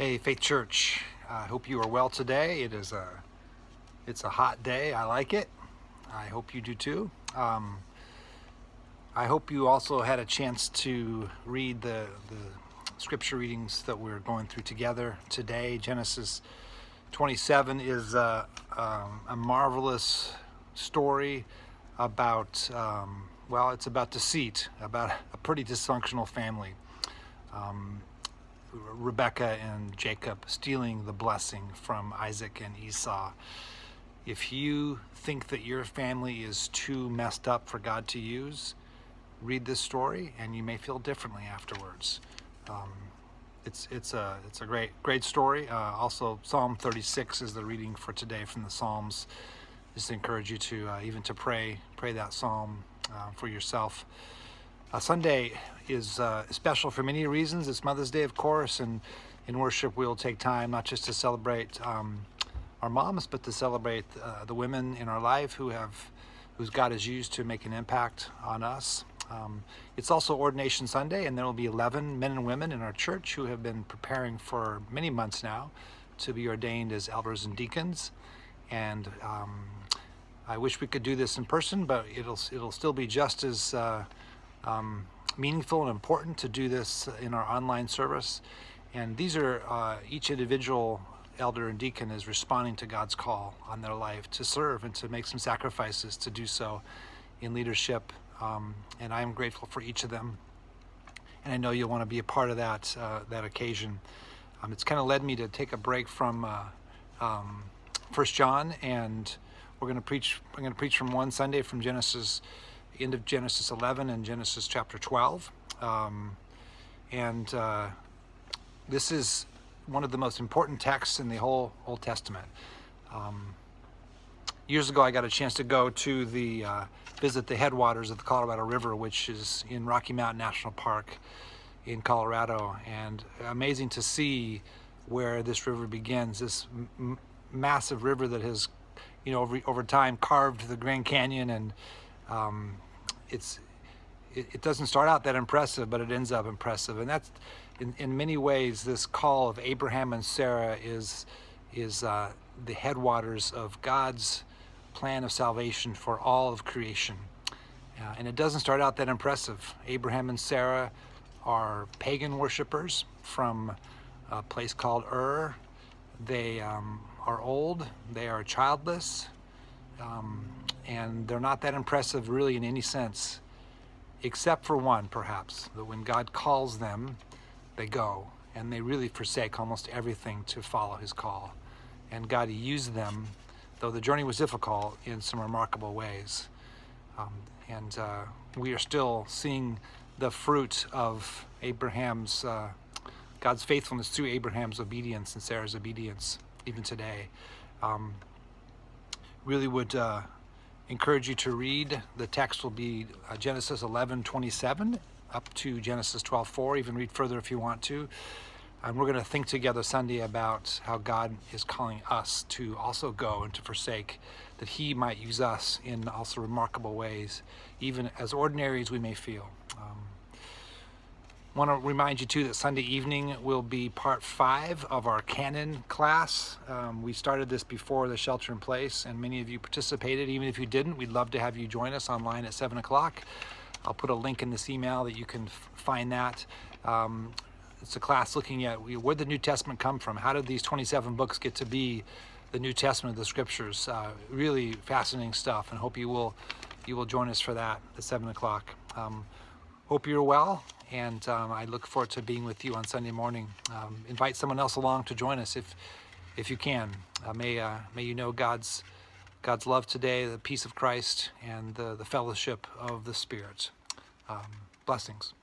Hey, Faith Church. I hope you are well today. It's a hot day. I like it. I hope you do too. I hope you also had a chance to read the scripture readings that we're going through together today. Genesis 27 is a marvelous story about, it's about deceit, about a pretty dysfunctional family. Rebecca and Jacob stealing the blessing from Isaac and Esau. If you think that your family is too messed up for God to use, read this story and you may feel differently afterwards. It's a great story. Also, Psalm 36 is the reading for today from the Psalms. Just encourage you to even to pray that psalm for yourself. Sunday is special for many reasons. It's Mother's Day, of course, and in worship we'll take time not just to celebrate our moms, but to celebrate the women in our life whose God has used to make an impact on us. It's also Ordination Sunday, and there will be 11 men and women in our church who have been preparing for many months now to be ordained as elders and deacons. And I wish we could do this in person, but it'll still be just as meaningful and important to do this in our online service. And these are each individual elder and deacon is responding to God's call on their life to serve and to make some sacrifices to do so in leadership. And I am grateful for each of them. And I know you'll want to be a part of that occasion. It's kind of led me to take a break from 1 John, and I'm going to preach from one Sunday from end of Genesis 11 and Genesis chapter 12. This is one of the most important texts in the whole Old Testament. Years ago, I got a chance to go to visit the headwaters of the Colorado River, which is in Rocky Mountain National Park in Colorado, and amazing to see where this river begins. This massive river that has, over time carved the Grand Canyon, and it doesn't start out that impressive, but it ends up impressive. And that's in many ways this call of Abraham and Sarah is the headwaters of God's plan of salvation for all of creation. And it doesn't start out that impressive. Abraham and Sarah are pagan worshipers from a place called Ur. They are old, they are childless, and they're not that impressive really in any sense, except for one, perhaps, that when God calls them, they go, and they really forsake almost everything to follow his call. And God used them, though the journey was difficult, in some remarkable ways. We are still seeing the fruit of God's faithfulness through Abraham's obedience and Sarah's obedience, even today. Really would encourage you to read. The text will be Genesis 11:27 up to Genesis 12:4. Even read further if you want to. And we're going to think together Sunday about how God is calling us to also go and to forsake, that he might use us in also remarkable ways, even as ordinary as we may feel. Want to remind you too that Sunday evening will be part 5 of our Canon class. We started this before the shelter in place, and many of you participated. Even if you didn't, we'd love to have you join us online at 7 o'clock. I'll put a link in this email that you can find that. It's a class looking at where did the New Testament come from? How did these 27 books get to be the New Testament of the Scriptures? Really fascinating stuff, and hope you will join us for that at 7 o'clock. Hope you're well, and I look forward to being with you on Sunday morning. Invite someone else along to join us if you can. May you know God's love today, the peace of Christ, and the fellowship of the Spirit. Blessings.